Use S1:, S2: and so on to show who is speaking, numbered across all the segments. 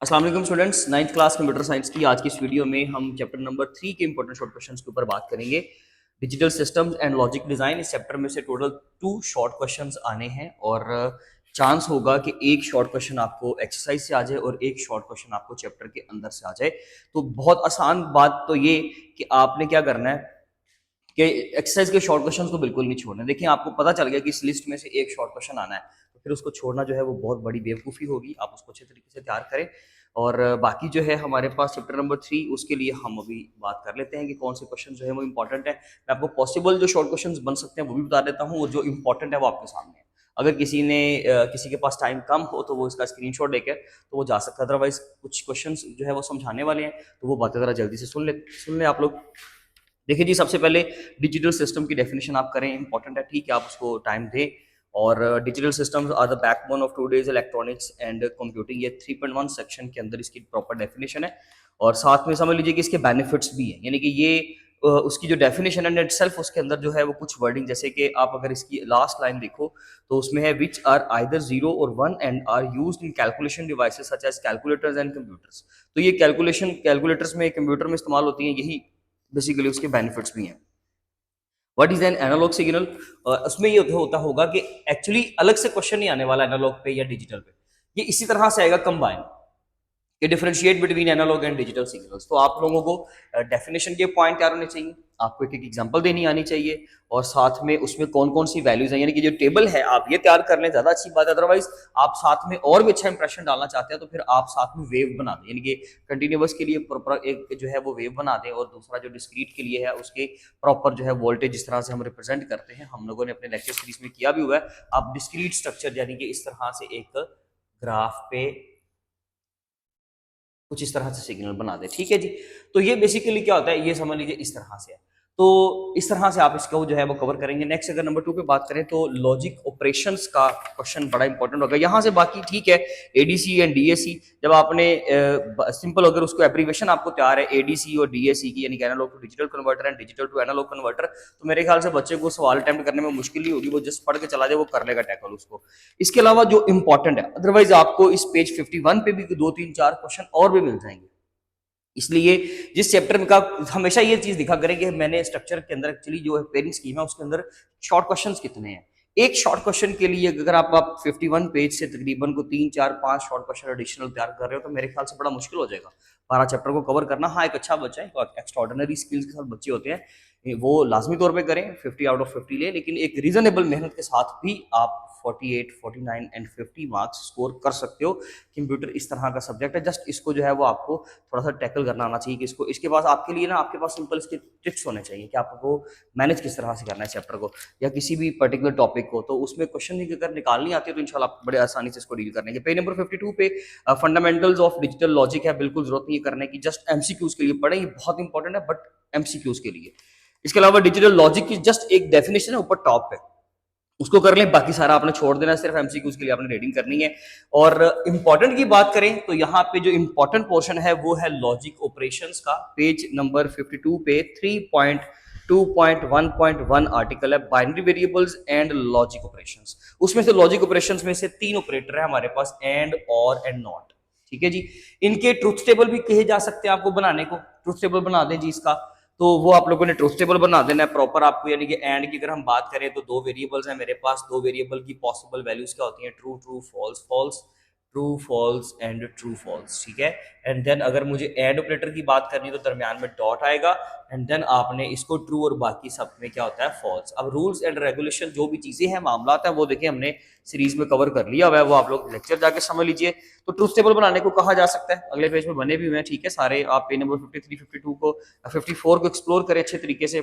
S1: अस्सलाम वालेकुम students, 9th class computer science की आज की इस वीडियो में हम चैप्टर नंबर 3 के इंपॉर्टेंट शॉर्ट क्वेश्चंस के ऊपर बात करेंगे। Digital systems and logic design, इस चैप्टर में से टोटल 2 शॉर्ट क्वेश्चंस आने हैं और चांस होगा कि एक शॉर्ट क्वेश्चन आपको एक्सरसाइज से आ जाए और एक शॉर्ट क्वेश्चन आपको चैप्टर के अंदर से आ जाए। तो बहुत आसान बात तो ये कि आपने क्या करना है कि एक्सरसाइज के शॉर्ट क्वेश्चंस को बिल्कुल नहीं छोड़ना। देखिए, आपको पता चल गया कि इस लिस्ट में से एक शॉर्ट क्वेश्चन आना है, तो फिर उसको छोड़ना जो है वो बहुत बड़ी बेवकूफ़ी होगी। आप उसको अच्छे तरीके से तैयार करें और बाकी जो है हमारे पास चैप्टर नंबर 3 उसके लिए हम अभी बात कर लेते हैं कि कौन से क्वेश्चन जो है वो इंपॉर्टेंट है। मैं आपको पॉसिबल जो शॉर्ट क्वेश्चन बन सकते हैं वो भी बता देता हूँ और जो इंपॉर्टेंट है वो आपके सामने है। अगर किसी के पास टाइम कम हो तो वो इसका स्क्रीनशॉट लेकर तो वो जा सकता है। अदरवाइज कुछ क्वेश्चंस जो है वो समझाने वाले हैं, तो वो बातें ज़रा जल्दी से सुन ले आप लोग। देखिए जी, सबसे पहले डिजिटल सिस्टम की डेफिनेशन आप करें, इंपॉर्टेंट है, ठीक है, आप उसको टाइम दें। और digital systems are the backbone of today's electronics and computing, ये 3.1 सेक्शन के अंदर इसकी प्रॉपर डेफिनेशन है। और साथ में समझ लीजिए कि इसके बेनिफिट्स भी हैं, यानी कि ये उसकी जो डेफिनेशन है नेट सेल्फ, उसके अंदर जो है वो कुछ वर्डिंग, जैसे कि आप अगर इसकी लास्ट लाइन देखो तो उसमें है which are either zero or one and are used in calculation devices such as calculators and computers. तो ये कैलकुलेटर्स में, कंप्यूटर में इस्तेमाल होती हैं, यही बेसिकली उसके बेनिफिट्स भी हैं। What is an analogue signal? उसमें ये होता होगा कि एक्चुअली अलग से क्वेश्चन नहीं आने वाला एनालॉग पे या डिजिटल पे, ये इसी तरह से आएगा कंबाइन, कि differentiate between analogue and digital signals. तो आप लोगों को डेफिनेशन के पॉइंट तैयार होने चाहिए, आपको एक एक एग्जांपल देनी आनी चाहिए और साथ में उसमें कौन कौन सी वैल्यूज हैं, यानी कि जो टेबल है आप ये तैयार कर लें, ज्यादा अच्छी बात है। अदरवाइज आप साथ में और भी अच्छा इंप्रेशन डालना चाहते हैं तो फिर आप साथ में वेव बना दें, यानी कि कंटिन्यूअस के लिए प्रॉपर एक जो है वो वेव बना दें और दूसरा जो डिस्क्रीट के लिए है उसके प्रॉपर जो है वोल्टेज जिस तरह से हम रिप्रेजेंट करते हैं, हम लोगों ने अपने लेक्चर सीरीज में किया भी हुआ है। आप डिस्क्रीट स्ट्रक्चर यानी कि इस तरह से एक ग्राफ पे कुछ इस तरह से सिग्नल बना दे, ठीक है जी। तो ये बेसिकली क्या होता है, ये समझ लीजिए इस तरह से है। तो इस तरह से आप इसको जो है वो कवर करेंगे। नेक्स्ट अगर नंबर 2 पे बात करें तो लॉजिक ऑपरेशंस का क्वेश्चन बड़ा इंपॉर्टेंट होगा यहाँ से। बाकी ठीक है, एडीसी एंड डीएसी, जब आपने सिंपल अगर उसको एब्रीवेशन आपको तैयार है एडीसी और डीएसी की, यानी कि analogue to digital converter and digital to analogue converter, तो मेरे ख्याल से बच्चे को सवाल अटेम्प्ट करने में मुश्किल नहीं होगी, वो जस्ट पढ़ के चला जाए, वो कर लेगा टैकल उसको। इसके अलावा जो इंपॉर्टेंट है, अदरवाइज आपको इस पेज 51 पे भी 2 3 4 क्वेश्चन और भी मिल जाएंगे। इसलिए जिस चैप्टर का हमेशा ये चीज दिखा करें कि मैंने स्ट्रक्चर के अंदर एक्चुअली जो है पेयरिंग स्कीम है उसके अंदर शॉर्ट क्वेश्चंस कितने हैं। एक शॉर्ट क्वेश्चन के लिए अगर आप 51 पेज से तकरीबन को 3 4 5 शॉर्ट क्वेश्चन एडिशनल तैयार कर रहे हो तो मेरे ख्याल से बड़ा मुश्किल हो जाएगा 12 चैप्टर को कवर करना। हाँ, एक अच्छा बच्चा है, एक्स्ट्रॉर्डनरी स्किल्स के साथ बच्चे होते हैं, वो लाजमी तौर पे करें, 50 आउट ऑफ 50 ले, लेकिन एक रीजनेबल मेहनत के साथ भी आप 48 49 एंड 50 मार्क्स स्कोर कर सकते हो। कंप्यूटर इस तरह का सब्जेक्ट है, जस्ट इसको जो है वो आपको थोड़ा सा टैकल करना आना चाहिए कि इसको, इसके पास आपके लिए ना, आपके पास सिंपल इसके टिप्स होने चाहिए कि आपको मैनेज किस तरह से करना है चैप्टर को या किसी भी पर्टिकुलर टॉपिक को। तो उसमें क्वेश्चन अगर निकालनी आती है तो इंशाल्लाह आप बड़े आसानी से इसको डील करने के। पेज नंबर 52 पे फंडामेंटल्स ऑफ डिजिटल लॉजिक है, बिल्कुल जरूरत नहीं है करने की, जस्ट एमसीक्यूज के लिए पढ़ें, ये बहुत इंपॉर्टेंट है बट एमसीक्यूज के लिए। इसके अलावा डिजिटल लॉजिक की जस्ट एक डेफिनेशन है ऊपर टॉप पे, उसको कर लें, बाकी सारा आपने छोड़ देना है, सिर्फ एमसीक्यूज के लिए आपने रीडिंग करनी है। और इंपॉर्टेंट की बात करें तो यहाँ पे जो इंपॉर्टेंट पोर्शन है वो है लॉजिक ऑपरेशंस का। पेज नंबर 52 पे 3.2.1.1 आर्टिकल है binary variables and logic operations. उसमें से लॉजिक ऑपरेशंस में से 3 ऑपरेटर है हमारे पास, एंड, और एंड नॉट, ठीक है जी। इनके ट्रुथ टेबल भी कहे जा सकते हैं आपको बनाने को, ट्रुथ टेबल बना दें जी इसका, तो वो आप लोगों ने ट्रुथ टेबल बना देना है प्रॉपर आपको। यानी कि एंड की अगर हम बात करें तो 2 वेरिएबल्स हैं मेरे पास, 2 वेरिएबल की पॉसिबल वैल्यूज क्या होती हैं, true true false false, true false and true false, ठीक है। एंड देन अगर मुझे एंड ऑपरेटर की बात करनी है तो दरमियान में डॉट आएगा, एंड देन आपने इसको ट्रू और बाकी सब में क्या होता है फॉल्स। अब रूल्स एंड रेगुलेशन जो भी चीजें हैं, मामला है, वो देखिए हमने सीरीज में कवर कर लिया हुआ है, वो आप लोग लेक्चर जाके समझ लीजिए। तो ट्रूथ टेबल बनाने को कहा जा सकता है, अगले पेज में बने भी हुए हैं, ठीक है सारे। आप पेज नंबर 53 52 को 54 को एक्सप्लोर करें अच्छे तरीके से।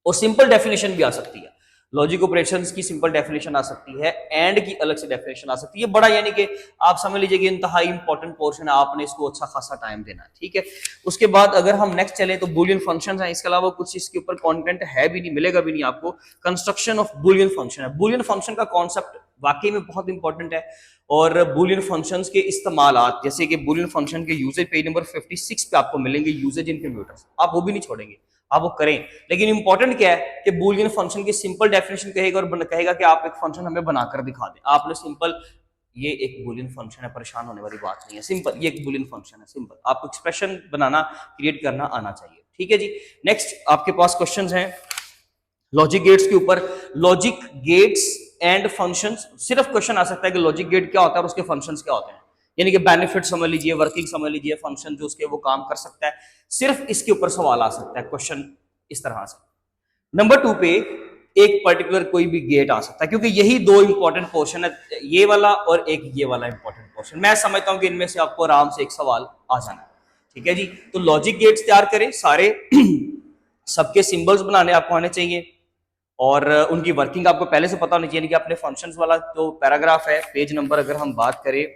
S1: और सिंपल डेफिनेशन भी आ सकती है, लॉजिक ऑपरेशंस की सिंपल डेफिनेशन आ सकती है, एंड की अलग से डेफिनेशन आ सकती है। बड़ा यानी कि आप समझ लीजिए कि इंतहाई इंपॉर्टेंट पोर्शन है, आपने इसको अच्छा खासा टाइम देना है, ठीक है। उसके बाद अगर हम नेक्स्ट चले तो बुलियन फंक्शंस हैं, इसके अलावा कुछ इसके ऊपर कंटेंट है भी नहीं, मिलेगा भी नहीं आपको। कंस्ट्रक्शन ऑफ बुलियन फंक्शन है, बुलियन फंक्शन का कॉन्सेप्ट वाकई में बहुत इंपॉर्टेंट है। और बुलियन फंक्शंस के इस्तेमालात, जैसे कि बुलियन फंक्शन के यूजेज पेज नंबर 56 पे आपको मिलेंगे, यूजेज इन कंप्यूटर्स, आप वो भी नहीं छोड़ेंगे, आप वो करें। लेकिन इंपॉर्टेंट क्या है कि बूलियन फंक्शन की सिंपल डेफिनेशन कहेगा और कहेगा कि आप एक फंक्शन हमें बनाकर दिखा दें। आपने सिंपल ये एक बूलियन फंक्शन है, परेशान होने वाली बात नहीं है, सिंपल, ये एक बूलियन फंक्शन है, सिंपल। आपको एक्सप्रेशन बनाना, क्रिएट करना आना चाहिए, ठीक है जी। नेक्स्ट आपके पास क्वेश्चंस हैं लॉजिक गेट्स के ऊपर। लॉजिक गेट्स एंड फंक्शंस, सिर्फ क्वेश्चन आ सकता है कि लॉजिक गेट क्या होता है और उसके फंक्शंस क्या होते हैं, यानी कि बेनिफिट समझ लीजिए, वर्किंग समझ लीजिए, फंक्शन जो उसके वो काम कर सकता है, सिर्फ इसके ऊपर सवाल आ सकता है क्वेश्चन इस तरह से। नंबर 2 पे एक पर्टिकुलर कोई भी गेट आ सकता है, क्योंकि यही दो इंपॉर्टेंट पोर्शन है, ये वाला और एक ये वाला इंपॉर्टेंट पोर्शन। मैं समझता हूं कि इनमें से आपको आराम से एक सवाल आ जाना है, ठीक है जी। तो लॉजिक गेट्स तैयार करें सारे सबके सिंबल्स बनाने आपको आने चाहिए और उनकी वर्किंग आपको पहले से पता होनी चाहिए, कि अपने फंक्शंस वाला जो पैराग्राफ है, पेज नंबर अगर हम बात करें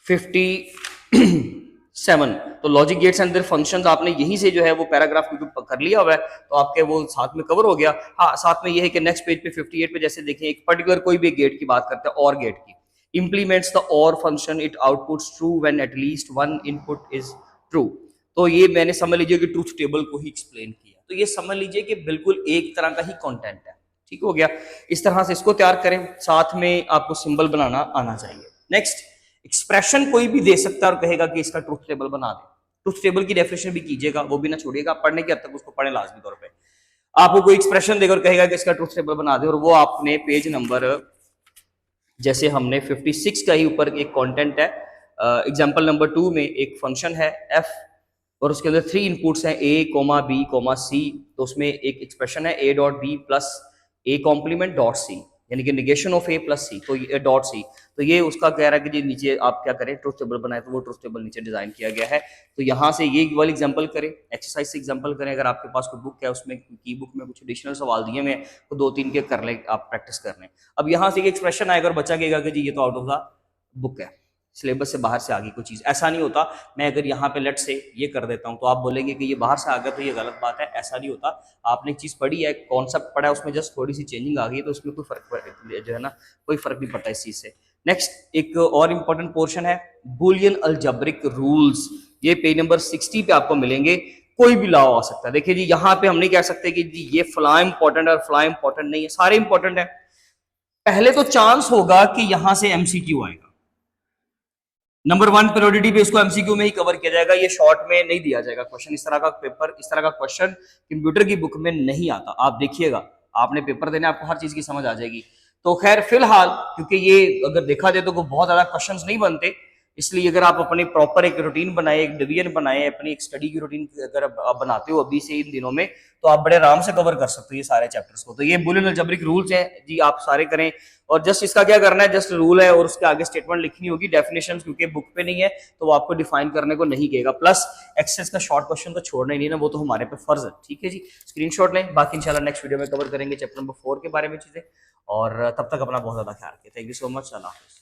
S1: 57, तो logic gates and their functions आपने यहीं से जो है वो पैराग्राफ कर लिया हुआ है, तो आपके वो साथ में कवर हो गया। हाँ, साथ में ये है कि नेक्स्ट पेज पे 58 पे जैसे देखें, एक पर्टिकुलर कोई भी गेट की बात करते हैं, और गेट की, इंप्लीमेंट्स द और function, it outputs true when at least one input is true. तो ये मैंने समझ लीजिए कि ट्रूथ टेबल को ही एक्सप्लेन किया, तो ये समझ लीजिए कि बिल्कुल एक तरह का ही कंटेंट है, ठीक हो गया। इस तरह से इसको तैयार करें, साथ में आपको सिंबल बनाना आना चाहिए। नेक्स्ट, एक्सप्रेशन कोई भी दे सकता है और कहेगा कि इसका ट्रूथ टेबल बना दे, ट्रूथ टेबल की डेफिनेशन भी कीजिएगा, वो भी ना छोड़िएगा, पढ़ने के हद तक उसको पढ़े लाजमी तौर पे। आपको कोई एक्सप्रेशन देगा और कहेगा कि इसका ट्रूथ टेबल बना दे, और वो आपने पेज नंबर, जैसे हमने 56 का ही ऊपर एक कंटेंट है, एग्जांपल नंबर 2 में एक फंक्शन है f और उसके अंदर 3 इनपुट्स हैं a, b, c, तो उसमें एक एक्सप्रेशन है a dot b plus a complement dot c, यानी कि negation of a plus c, तो ये डॉट c, तो ये उसका कह रहा है कि जी नीचे आप क्या करें, ट्रूथ टेबल बनाए, तो वो ट्रूथ टेबल नीचे डिजाइन किया गया है। तो यहाँ से ये वाली एग्जांपल करें, एक्सरसाइज से एग्जांपल करें, अगर आपके पास कोई बुक है, उसमें की बुक में कुछ एडिशनल सवाल दिए हुए हैं, तो 2-3 के कर ले, आप प्रैक्टिस कर लें। अब यहाँ से एक्सप्रेशन आएगा और बच्चा कहेगा कि जी ये तो आउट ऑफ द बुक है, सिलेबस से बाहर से आ गई कोई चीज, ऐसा नहीं होता। मैं अगर यहाँ पे लेट से ये कर देता हूँ तो आप बोलेंगे कि ये बाहर से आ गया तो ये गलत बात है, ऐसा नहीं होता। आपने एक चीज पढ़ी है, कॉन्सेप्ट पढ़ा है, उसमें जस्ट थोड़ी सी चेंजिंग आ गई, तो उसमें कोई फर्क जो है ना, कोई फर्क नहीं पड़ता इस चीज से। नेक्स्ट एक और इंपॉर्टेंट पोर्शन है बुलियन अलजेब्रिक रूल्स, ये पेज नंबर 60 पे आपको मिलेंगे। कोई भी लॉ आ सकता है, देखिए जी यहाँ पे हम नहीं कह सकते कि जी ये फला इंपॉर्टेंट है और फला इंपॉर्टेंट नहीं है, सारे इंपॉर्टेंट है। पहले तो चांस होगा कि यहां से एमसीक्यू आएगा, नंबर 1 प्रायोरिटी पे इसको एमसीक्यू में ही कवर किया जाएगा, ये शॉर्ट में नहीं दिया जाएगा क्वेश्चन। इस तरह का पेपर, इस तरह का क्वेश्चन कंप्यूटर की बुक में नहीं आता, आप देखिएगा, आपने पेपर देने आपको हर चीज की समझ आ जाएगी। तो खैर फिलहाल, क्योंकि ये अगर देखा जाए तो बहुत ज्यादा क्वेश्चंस नहीं बनते, इसलिए अगर आप अपनी प्रॉपर एक रूटीन बनाए, एक डिवीजन बनाए, अपनी एक स्टडी की रूटीन अगर आप बनाते हो अभी से इन दिनों में, तो आप बड़े आराम से कवर कर सकते हो ये सारे चैप्टर्स को। तो ये बुलियन अलजेब्रिक रूल्स हैं जी, आप सारे करें, और जस्ट इसका क्या करना है, जस्ट रूल है और उसके आगे स्टेटमेंट लिखनी होगी, डेफिनेशन क्योंकि बुक पे नहीं है तो वो आपको डिफाइन करने को नहीं कहेगा, प्लस एक्सेस का शॉर्ट क्वेश्चन तो छोड़ना ही नहीं ना, वो तो हमारे पे फर्ज है, ठीक है जी। स्क्रीनशॉट लें, बाकी इंशाल्लाह नेक्स्ट वीडियो में कवर करेंगे चैप्टर नंबर 4 के बारे में चीजें, और तब तक अपना बहुत ज्यादा ख्याल रखें। थैंक यू सो मच, अल्लाह हाफिज़।